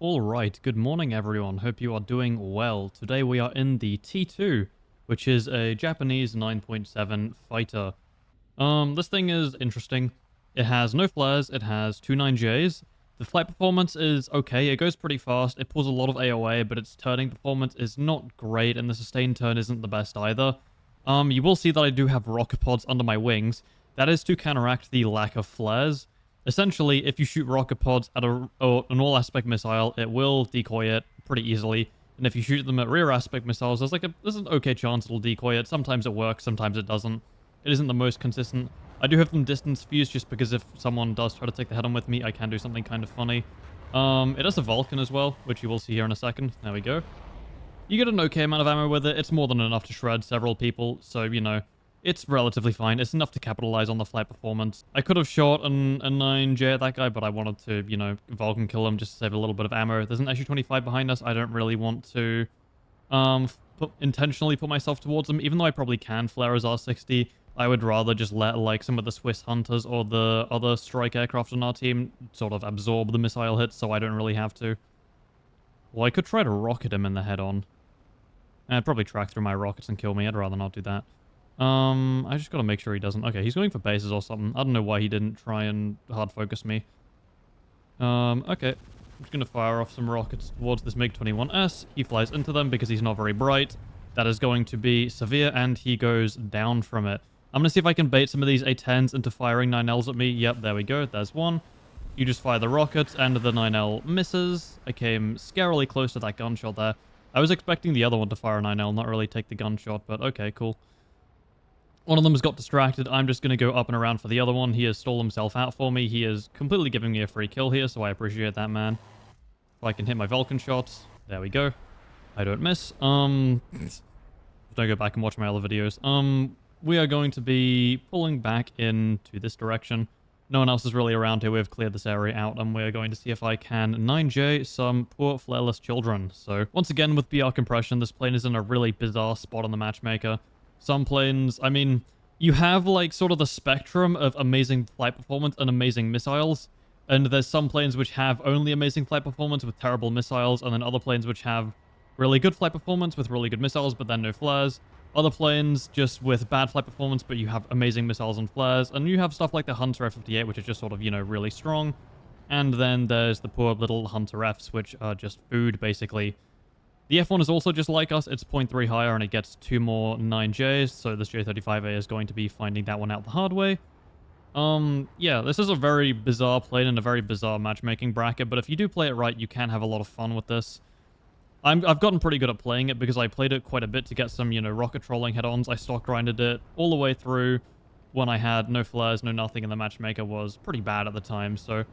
Alright, good morning everyone, hope you are doing well. Today we are in the T2, which is a Japanese 9.7 fighter. This thing is interesting. It has no flares, it has two 9Js. The flight performance is okay, it goes pretty fast, it pulls a lot of AOA, but its turning performance is not great, and the sustained turn isn't the best either. You will see that I do have rocket pods under my wings. That is to counteract the lack of flares. Essentially, if you shoot rocket pods at an all-aspect missile, it will decoy it pretty easily. And if you shoot them at rear-aspect missiles, there's an okay chance it'll decoy it. Sometimes it works, sometimes it doesn't. It isn't the most consistent. I do have them distance fused just because if someone does try to take the head on with me, I can do something kind of funny. It has a Vulcan as well, which you will see here in a second. There we go. You get an okay amount of ammo with it. It's more than enough to shred several people, so, you know, it's relatively fine. It's enough to capitalize on the flight performance. I could have shot a 9J at that guy, but I wanted to, you know, Vulcan kill him just to save a little bit of ammo. There's an SU-25 behind us. I don't really want to intentionally put myself towards him, even though I probably can flare his R60. I would rather just let, like, some of the Swiss Hunters or the other strike aircraft on our team sort of absorb the missile hits, so I don't really have to. Well, I could try to rocket him in the head-on. I'd probably track through my rockets and kill me. I'd rather not do that. I just gotta make sure he doesn't. Okay, he's going for bases or something. I don't know why he didn't try and hard focus me. Okay. I'm just gonna fire off some rockets towards this MiG-21S. He flies into them because he's not very bright. That is going to be severe, and he goes down from it. I'm gonna see if I can bait some of these A-10s into firing 9Ls at me. Yep, there we go. There's one. You just fire the rockets, and the 9L misses. I came scarily close to that gunshot there. I was expecting the other one to fire a 9L, not really take the gunshot, but okay, cool. One of them has got distracted. I'm just going to go up and around for the other one. He has stole himself out for me. He is completely giving me a free kill here, so I appreciate that, man. If I can hit my Vulcan shots. There we go. I don't miss. Don't go back and watch my other videos. We are going to be pulling back into this direction. No one else is really around here. We've cleared this area out, and we're going to see if I can 9J some poor flareless children. So, once again, with BR compression, this plane is in a really bizarre spot on the Matchmaker. Some planes, I mean, you have, like, sort of the spectrum of amazing flight performance and amazing missiles. And there's some planes which have only amazing flight performance with terrible missiles, and then other planes which have really good flight performance with really good missiles, but then no flares. Other planes just with bad flight performance, but you have amazing missiles and flares. And you have stuff like the Hunter F-58, which is just sort of, you know, really strong. And then there's the poor little Hunter Fs, which are just food, basically. The F1 is also just like us. It's 0.3 higher, and it gets 2 more 9Js, so this J35A is going to be finding that one out the hard way. Yeah, this is a very bizarre plane and a very bizarre matchmaking bracket, but if you do play it right, you can have a lot of fun with this. I've gotten pretty good at playing it because I played it quite a bit to get some, you know, rocket trolling head-ons. I stock grinded it all the way through when I had no flares, no nothing, and the matchmaker was pretty bad at the time, so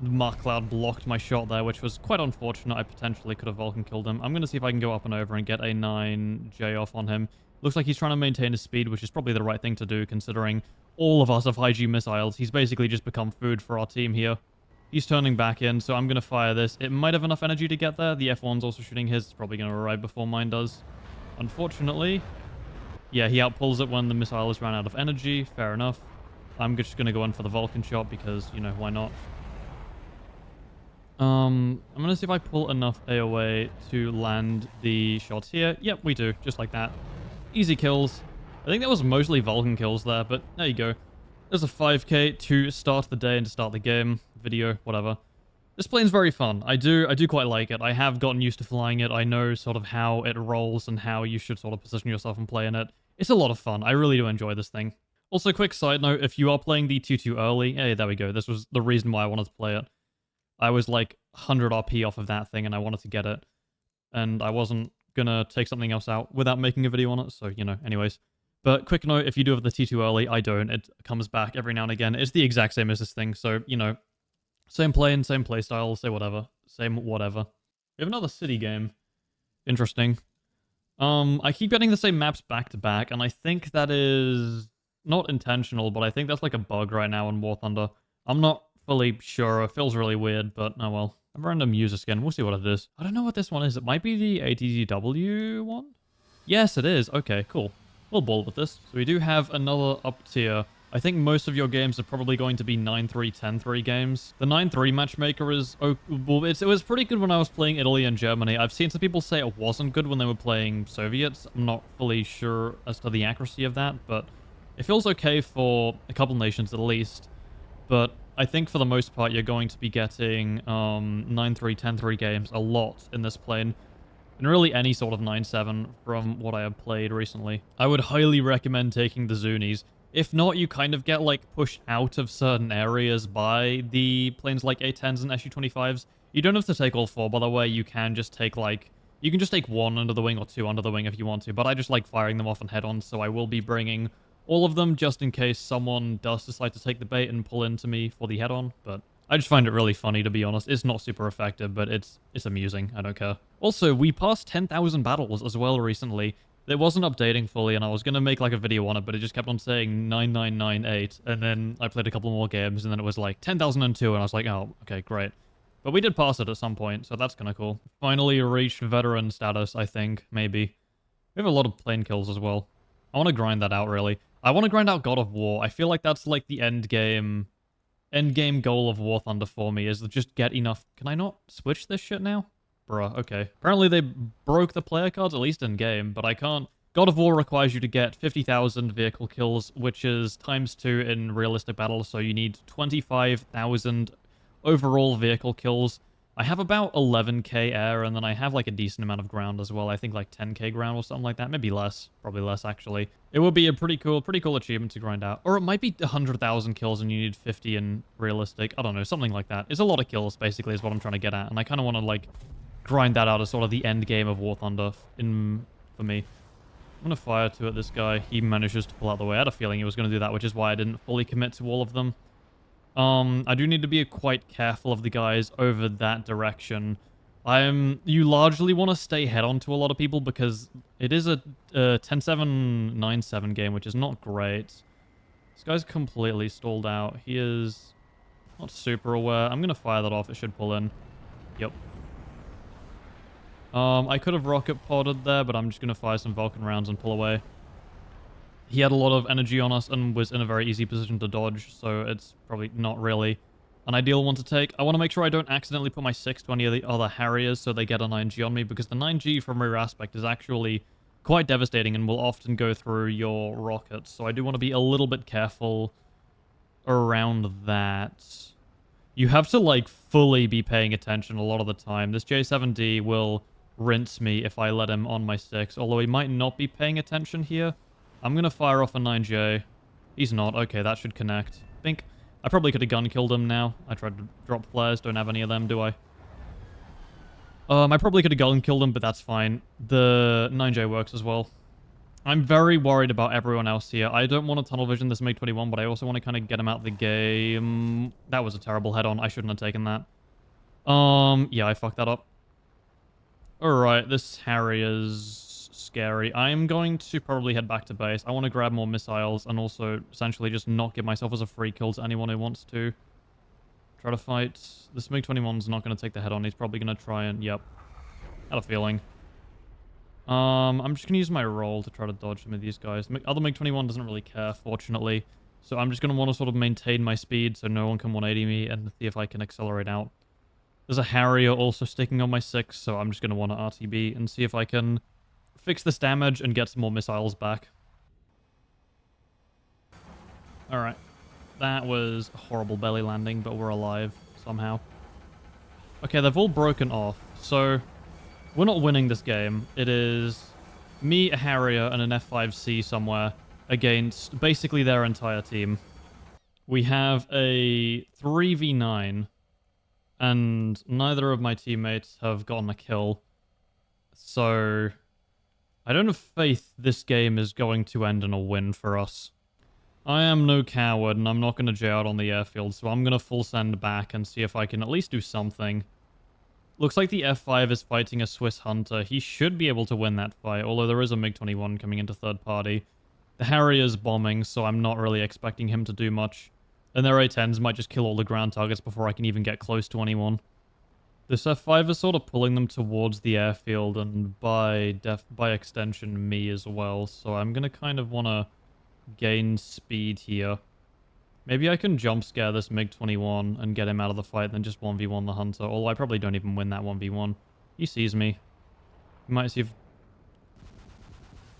the Mark Cloud blocked my shot there, which was quite unfortunate. I potentially could have Vulcan killed him. I'm going to see if I can go up and over and get a 9J off on him. Looks like he's trying to maintain his speed, which is probably the right thing to do, considering all of us have high G missiles. He's basically just become food for our team here. He's turning back in, so I'm going to fire this. It might have enough energy to get there. The F1's also shooting his. It's probably going to arrive before mine does. Unfortunately. Yeah, he outpulls it when the missile has run out of energy. Fair enough. I'm just going to go in for the Vulcan shot because, you know, why not? I'm going to see if I pull enough AOA to land the shots here. Yep, we do. Just like that. Easy kills. I think that was mostly Vulcan kills there, but there you go. There's a 5k to start the day and to start the game, video, whatever. This plane's very fun. I do quite like it. I have gotten used to flying it. I know sort of how it rolls and how you should sort of position yourself and play in it. It's a lot of fun. I really do enjoy this thing. Also, quick side note, if you are playing the T2 early, hey, there we go. This was the reason why I wanted to play it. I was like 100 RP off of that thing and I wanted to get it. And I wasn't gonna take something else out without making a video on it, so, you know, anyways. But quick note, if you do have the T2 early, I don't. It comes back every now and again. It's the exact same as this thing, so, you know, same plane, same playstyle, say whatever. Same whatever. We have another city game. Interesting. I keep getting the same maps back to back, and I think that is not intentional, but I think that's like a bug right now in War Thunder. I'm not fully sure. It feels really weird, but oh well. A random user skin. We'll see what it is. I don't know what this one is. It might be the ATTW one? Yes, it is. Okay, cool. We'll ball with this. So we do have another up tier I think most of your games are probably going to be 9-3, 10-3 games. The 9-3 matchmaker is... Oh, well, it was pretty good when I was playing Italy and Germany. I've seen some people say it wasn't good when they were playing Soviets. I'm not fully sure as to the accuracy of that, but it feels okay for a couple nations at least. But I think for the most part, you're going to be getting 9-3, 10-3 games a lot in this plane. And really any sort of 9-7 from what I have played recently. I would highly recommend taking the Zunis. If not, you kind of get, like, pushed out of certain areas by the planes like A-10s and SU-25s. You don't have to take all four, by the way. You can just take, like... You can just take one under the wing or two under the wing if you want to, but I just like firing them off and head-on, so I will be bringing all of them just in case someone does decide to take the bait and pull into me for the head-on, but... I just find it really funny, to be honest. It's not super effective, but it's amusing. I don't care. Also, we passed 10,000 battles as well recently. It wasn't updating fully, and I was going to make like a video on it, but it just kept on saying 9998, and then I played a couple more games, and then it was like 10,002, and I was like, oh, okay, great. But we did pass it at some point, so that's kind of cool. Finally reached veteran status, I think, maybe. We have a lot of plane kills as well. I want to grind that out, really. I want to grind out God of War. I feel like that's like the end game goal of War Thunder for me, is to just get enough... Can I not switch this shit now? Bruh, okay. Apparently they broke the player cards, at least in game, but I can't... God of War requires you to get 50,000 vehicle kills, which is ×2 in realistic battles, so you need 25,000 overall vehicle kills. I have about 11k air, and then I have like a decent amount of ground as well. I think like 10k ground or something like that. Maybe less. Probably less, actually. It would be a pretty cool achievement to grind out. Or it might be 100,000 kills and you need 50 in realistic. I don't know, something like that. It's a lot of kills, basically, is what I'm trying to get at. And I kind of want to, like, grind that out as sort of the end game of War Thunder for me. I'm going to fire two at this guy. He manages to pull out the way. I had a feeling he was going to do that, which is why I didn't fully commit to all of them. I do need to be quite careful of the guys over that direction. You largely want to stay head-on to a lot of people because it is a 10-7, 9-7 game, which is not great. This guy's completely stalled out. He is not super aware. I'm going to fire that off. It should pull in. Yep. I could have rocket podded there, but I'm just going to fire some Vulcan rounds and pull away. He had a lot of energy on us and was in a very easy position to dodge, so it's probably not really an ideal one to take. I want to make sure I don't accidentally put my 6 to any of the other Harriers so they get a 9G on me, because the 9G from rear aspect is actually quite devastating and will often go through your rockets, so I do want to be a little bit careful around that. You have to, like, fully be paying attention a lot of the time. This J7D will rinse me if I let him on my 6, although he might not be paying attention here. I'm going to fire off a 9J. He's not. Okay, that should connect. Bink. I probably could have gun killed him now. I tried to drop flares. Don't have any of them, do I? I probably could have gun killed him, but that's fine. The 9J works as well. I'm very worried about everyone else here. I don't want to tunnel vision this MiG-21, but I also want to kind of get him out of the game. That was a terrible head-on. I shouldn't have taken that. Yeah, I fucked that up. Alright, this Harrier's scary. I'm going to probably head back to base. I want to grab more missiles and also essentially just not give myself as a free kill to anyone who wants to try to fight. This MiG-21's not going to take the head on. He's probably going to try and... Yep. Had a feeling. I'm just going to use my roll to try to dodge some of these guys. Other MiG-21 doesn't really care, fortunately. So I'm just going to want to sort of maintain my speed so no one can 180 me and see if I can accelerate out. There's a Harrier also sticking on my 6, so I'm just going to want to RTB and see if I can fix this damage and get some more missiles back. Alright. That was a horrible belly landing, but we're alive somehow. Okay, they've all broken off, so we're not winning this game. It is me, a Harrier, and an F5C somewhere against basically their entire team. We have a 3v9, and neither of my teammates have gotten a kill. So I don't have faith this game is going to end in a win for us. I am no coward, and I'm not going to J out on the airfield, so I'm going to full send back and see if I can at least do something. Looks like the F5 is fighting a Swiss Hunter. He should be able to win that fight, although there is a MiG-21 coming into third party. The Harrier's bombing, so I'm not really expecting him to do much. And their A-10s might just kill all the ground targets before I can even get close to anyone. This F5 is sort of pulling them towards the airfield, and by extension, me as well. So I'm going to kind of want to gain speed here. Maybe I can jump scare this MiG-21 and get him out of the fight and then just 1v1 the Hunter. Although I probably don't even win that 1v1. He sees me. He might see if...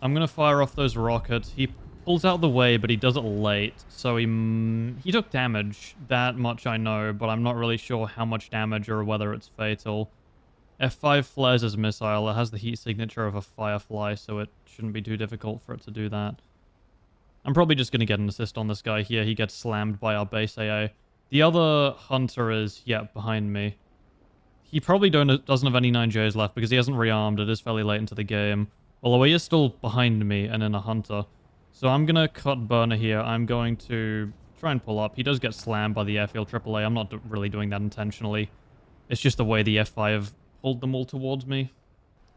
I'm going to fire off those rockets. He pulls out the way, but he does it late. So he took damage. That much I know, but I'm not really sure how much damage or whether it's fatal. F5 flares his missile. It has the heat signature of a Firefly, so it shouldn't be too difficult for it to do that. I'm probably just going to get an assist on this guy here. He gets slammed by our base AA. The other Hunter is, yeah, behind me. He probably doesn't have any 9Js left because he hasn't rearmed. It is fairly late into the game. Although he is still behind me and in a Hunter. So I'm going to cut burner here. I'm going to try and pull up. He does get slammed by the airfield AAA. I'm not really doing that intentionally. It's just the way the F5 pulled them all towards me.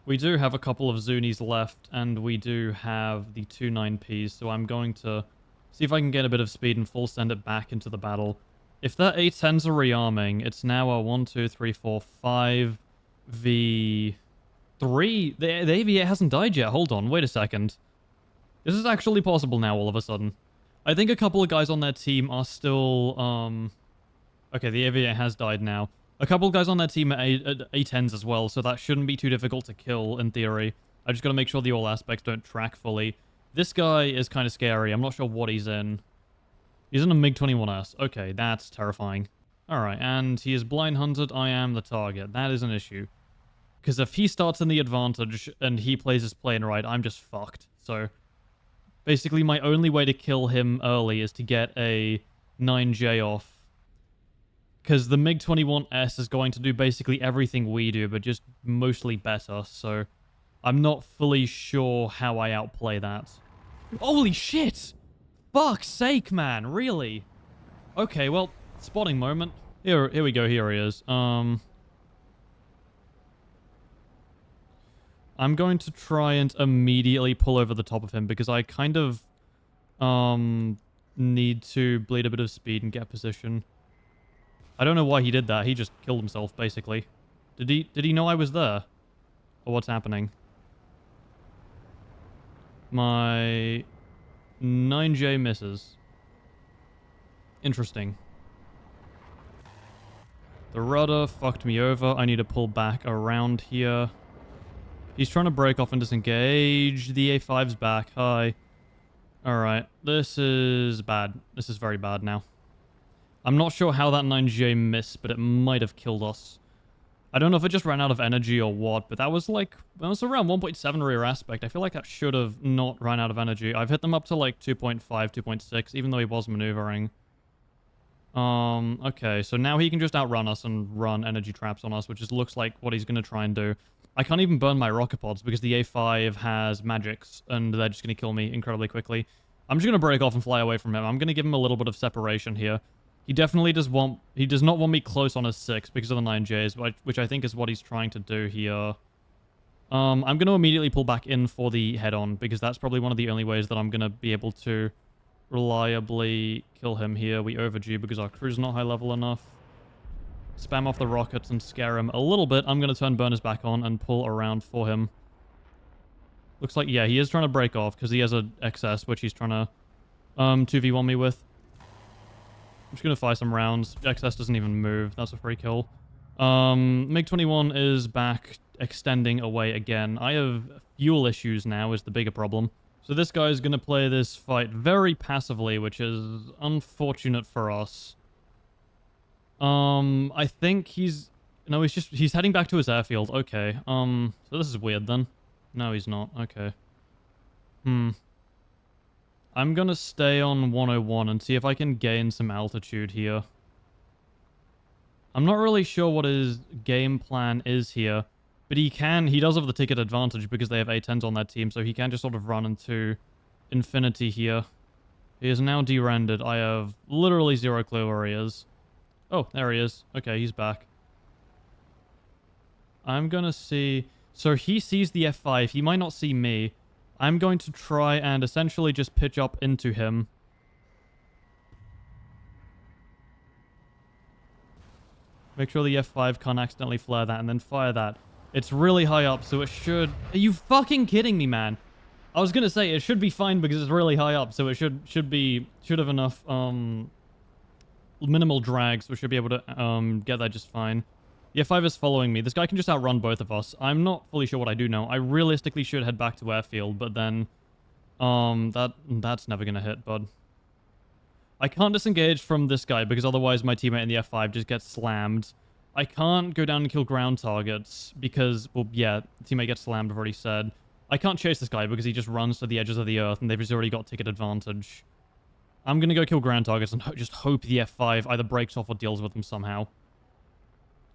We do have a couple of Zunis left, and we do have the 2 9Ps, so I'm going to see if I can get a bit of speed and full send it back into the battle. If that A10s are rearming, it's now a 1, 2, 3, 4, 5 v 3. The AV8 hasn't died yet. Hold on, wait a second. This is actually possible now all of a sudden. I think a couple of guys on their team are still, okay, the AV8 has died now. A couple of guys on their team are A10s as well, so that shouldn't be too difficult to kill in theory. I just gotta make sure the all aspects don't track fully. This guy is kind of scary. I'm not sure what he's in. He's in a MiG-21S. Okay, that's terrifying. Alright, and he is blind hunted. I am the target. That is an issue. Because if he starts in the advantage and he plays his plane right, I'm just fucked. So, basically my only way to kill him early is to get a 9J off. Because the MiG-21S is going to do basically everything we do, but just mostly better, so I'm not fully sure how I outplay that. Holy shit! Fuck's sake, man, really? Okay, well, spotting moment. Here we go, here he is. I'm going to try and immediately pull over the top of him, because I kind of, need to bleed a bit of speed and get position. I don't know why he did that. He just killed himself, basically. Did he know I was there? Or what's happening? My 9J misses. Interesting. The rudder fucked me over. I need to pull back around here. He's trying to break off and disengage. The A5's back. Hi. Alright. This is bad. This is very bad now. I'm not sure how that 9J missed, but it might have killed us. I don't know if it just ran out of energy or what, but that was like... That was around 1.7 rear aspect. I feel like that should have not run out of energy. I've hit them up to like 2.5, 2.6, even though he was maneuvering. Okay, so now he can just outrun us and run energy traps on us, which just looks like what he's going to try and do. I can't even burn my rocket pods because the A5 has magics, and they're just going to kill me incredibly quickly. I'm just going to break off and fly away from him. I'm going to give him a little bit of separation here. He definitely does want... He does not want me close on his 6 because of the 9Js, which I think is what he's trying to do here. I'm going to immediately pull back in for the head-on because that's probably one of the only ways that I'm going to be able to reliably kill him here. We overdue because our crew's not high level enough. Spam off the rockets and scare him a little bit. I'm going to turn burners back on and pull around for him. Looks like, yeah, he is trying to break off because he has a XS, which he's trying to 2v1 me with. I'm just going to fire some rounds. XS doesn't even move. That's a free kill. MiG-21 is back, extending away again. I have fuel issues now is the bigger problem. So this guy is going to play this fight very passively, which is unfortunate for us. I think he's... No, he's heading back to his airfield. Okay. So this is weird then. No, he's not. Okay. I'm gonna stay on 101 and see if I can gain some altitude here. I'm not really sure what his game plan is here, but he does have the ticket advantage because they have A10s on that team, so he can just sort of run into infinity here. He is now de-rendered. I have literally zero clue where he is. Oh, there he is. Okay, he's back. I'm gonna see... So he sees the F5. He might not see me. I'm going to try and essentially just pitch up into him. Make sure the F5 can't accidentally flare that and then fire that. It's really high up, so it should... Are you fucking kidding me, man? I was gonna say, it should be fine because it's really high up, so it should have enough, minimal drag, so we should be able to get that just fine. The F5 is following me. This guy can just outrun both of us. I'm not fully sure what I do now. I realistically should head back to airfield, but then that's never gonna hit, bud. I can't disengage from this guy because otherwise my teammate in the F5 just gets slammed. I can't go down and kill ground targets because, well, yeah, the teammate gets slammed, I've already said. I can't chase this guy because he just runs to the edges of the earth and they've just already got ticket advantage. I'm gonna go kill ground targets and just hope the F5 either breaks off or deals with them somehow.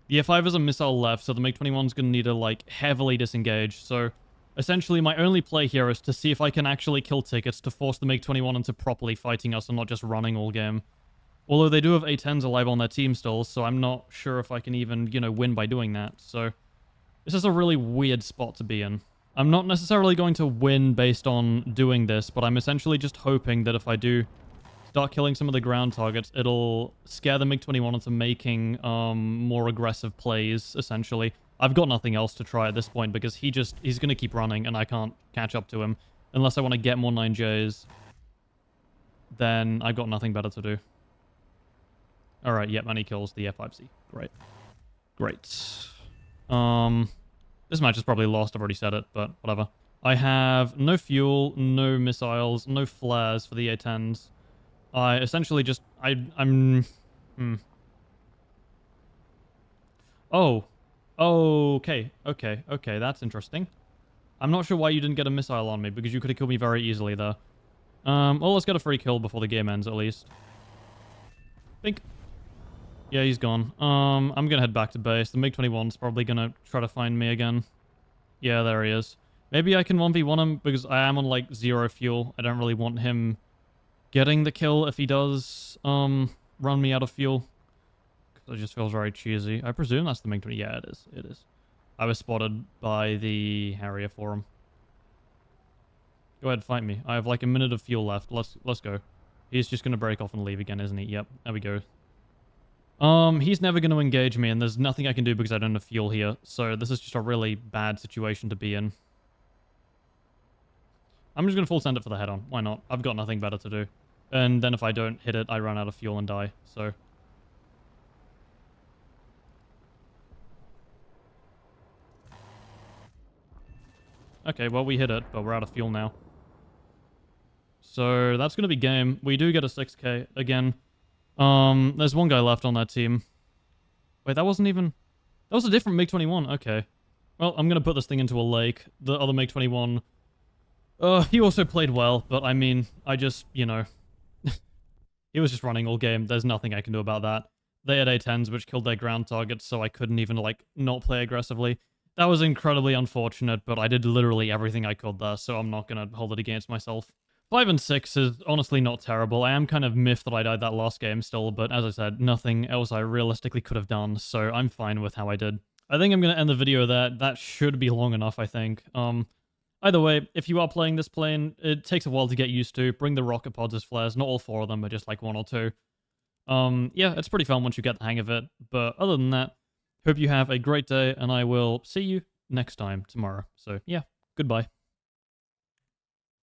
The F5 has a missile left, so the MiG-21's gonna need to, like, heavily disengage, so essentially my only play here is to see if I can actually kill tickets to force the MiG-21 into properly fighting us and not just running all game. Although they do have A-10s alive on their team still, so I'm not sure if I can even, you know, win by doing that, so this is a really weird spot to be in. I'm not necessarily going to win based on doing this, but I'm essentially just hoping that if I do start killing some of the ground targets, it'll scare the MiG-21 into making more aggressive plays, essentially. I've got nothing else to try at this point because he's going to keep running and I can't catch up to him. Unless I want to get more 9Js, then I've got nothing better to do. Alright, yep, and he kills the F5C. Great. Great. This match is probably lost, I've already said it, but whatever. I have no fuel, no missiles, no flares for the A-10s. I essentially just... Oh. Okay, that's interesting. I'm not sure why you didn't get a missile on me, because you could have killed me very easily there. Well, let's get a free kill before the game ends, at least. Think. Yeah, he's gone. I'm gonna head back to base. The MiG-21's probably gonna try to find me again. Yeah, there he is. Maybe I can 1v1 him, because I am on, like, 0 fuel. I don't really want him getting the kill if he does, run me out of fuel. Because it just feels very cheesy. I presume that's the MiG-20. Yeah, it is. It is. I was spotted by the Harrier for him. Go ahead, fight me. I have, like, a minute of fuel left. Let's go. He's just gonna break off and leave again, isn't he? Yep, there we go. He's never going to engage me, and there's nothing I can do because I don't have fuel here. So this is just a really bad situation to be in. I'm just going to full send it for the head-on. Why not? I've got nothing better to do. And then if I don't hit it, I run out of fuel and die. So... okay, well, we hit it, but we're out of fuel now. So that's going to be game. We do get a 6k again. There's one guy left on that team. Wait, that wasn't even... that was a different MiG-21. Okay. Well, I'm gonna put this thing into a lake. The other MiG-21... he also played well, but I mean, I just, you know... he was just running all game. There's nothing I can do about that. They had A-10s, which killed their ground targets, so I couldn't even, like, not play aggressively. That was incredibly unfortunate, but I did literally everything I could there, so I'm not gonna hold it against myself. 5 and 6 is honestly not terrible. I am kind of miffed that I died that last game still, but as I said, nothing else I realistically could have done, so I'm fine with how I did. I think I'm going to end the video there. That should be long enough, I think. Either way, if you are playing this plane, it takes a while to get used to. Bring the rocket pods as flares. Not all 4 of them, but just like 1 or 2. Yeah, it's pretty fun once you get the hang of it, but other than that, hope you have a great day, and I will see you next time tomorrow. So yeah, goodbye.